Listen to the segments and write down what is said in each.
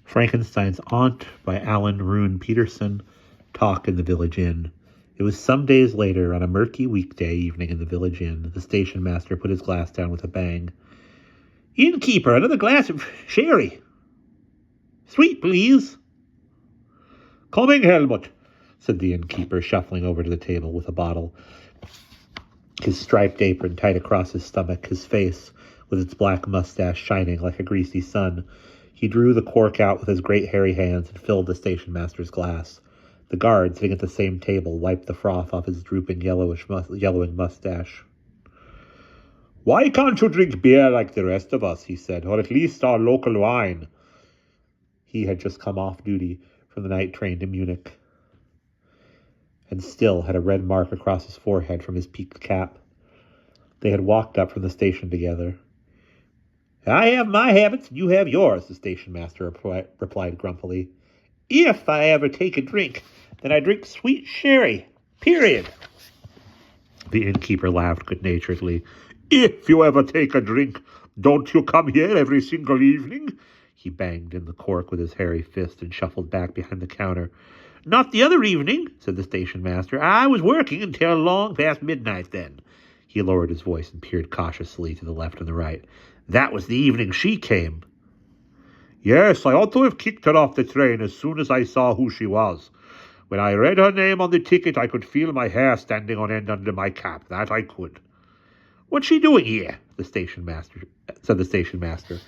Frankenstein's Aunt by Rune Pettersson. Talk in the Village Inn. It was some days later, on a murky weekday evening in the village inn. The station master put his glass down with a bang. "Innkeeper, another glass of sherry. Sweet, please." "Coming, Helmut," said the innkeeper, shuffling over to the table with a bottle, his striped apron tight across his stomach, his face, with its black mustache, shining like a greasy sun. He drew the cork out with his great hairy hands and filled the station master's glass. The guard, sitting at the same table, wiped the froth off his drooping yellowing mustache. "Why can't you drink beer like the rest of us?" he said, "or at least our local wine?" He had just come off duty from the night train to Munich, and still had a red mark across his forehead from his peaked cap. They had walked up from the station together. "I have my habits, and you have yours," the station master replied grumpily. "If I ever take a drink, then I drink sweet sherry. Period." The innkeeper laughed good-naturedly. "If you ever take a drink, don't you come here every single evening?" He banged in the cork with his hairy fist and shuffled back behind the counter. "Not the other evening," said the station master. "I was working until long past midnight then." He lowered his voice and peered cautiously to the left and the right. "That was the evening she came." "Yes, I ought to have kicked her off the train as soon as I saw who she was. When I read her name on the ticket, I could feel my hair standing on end under my cap. That I could." "What's she doing here?" said the station master.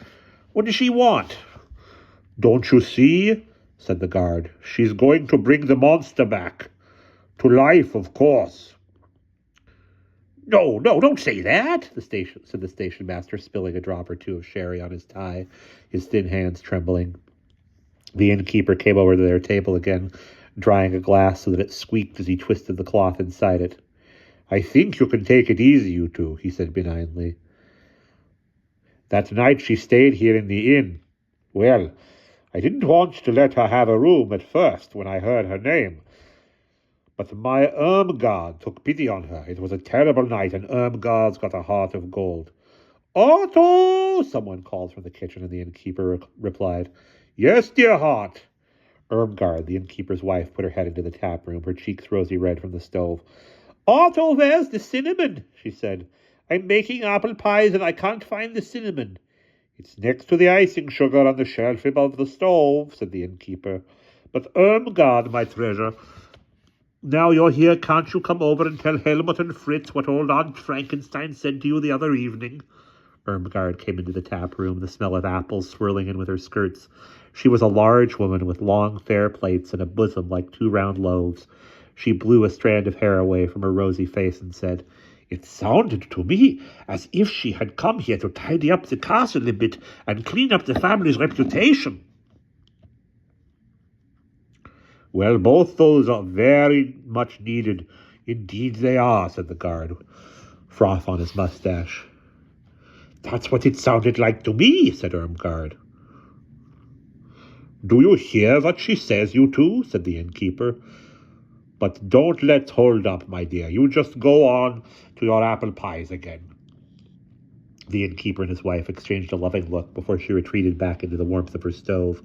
"What does she want?" "Don't you see?" said the guard. "She's going to bring the monster back. To life, of course." No, don't say that," said the station master, spilling a drop or two of sherry on his tie, his thin hands trembling. The innkeeper came over to their table again, drying a glass so that it squeaked as he twisted the cloth inside it. "I think you can take it easy, you two," he said benignly. "That night she stayed here in the inn. Well, I didn't want to let her have a room at first when I heard her name. But my Irmgard took pity on her. It was a terrible night, and Irmgard's got a heart of gold." "Otto!" someone called from the kitchen, and the innkeeper replied, "Yes, dear heart." Irmgard, the innkeeper's wife, put her head into the tap room, her cheeks rosy red from the stove. "Otto, where's the cinnamon?" she said. "I'm making apple pies, and I can't find the cinnamon." "It's next to the icing sugar on the shelf above the stove," said the innkeeper. "But Irmgard, my treasure, now you're here, can't you come over and tell Helmut and Fritz what old Aunt Frankenstein said to you the other evening?" Irmgard came into the tap room, the smell of apples swirling in with her skirts. She was a large woman with long, fair plaits and a bosom like two round loaves. She blew a strand of hair away from her rosy face and said, "It sounded to me as if she had come here to tidy up the castle a bit and clean up the family's reputation." "Well, both those are very much needed. Indeed they are," said the guard, froth on his mustache. "That's what it sounded like to me," said Irmgard. "Do you hear what she says, you two?" said the innkeeper. "But don't let's hold up, my dear. You just go on to your apple pies again." The innkeeper and his wife exchanged a loving look before she retreated back into the warmth of her stove.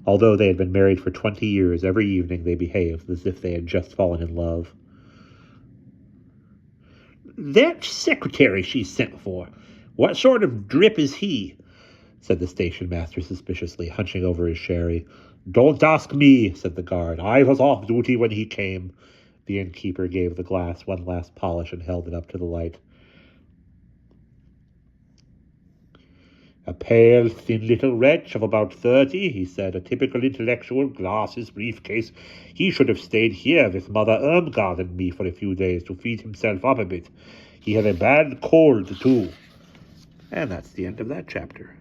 Although they had been married for 20 years, every evening they behaved as if they had just fallen in love. "That secretary she sent for, what sort of drip is he?" said the station master suspiciously, hunching over his sherry. "Don't ask me," said the guard. "I was off duty when he came." The innkeeper gave the glass one last polish and held it up to the light. "A pale, thin little wretch of about 30, he said, "a typical intellectual, glasses, briefcase. He should have stayed here with Mother Irmgard and me for a few days to feed himself up a bit. He had a bad cold, too." And that's the end of that chapter.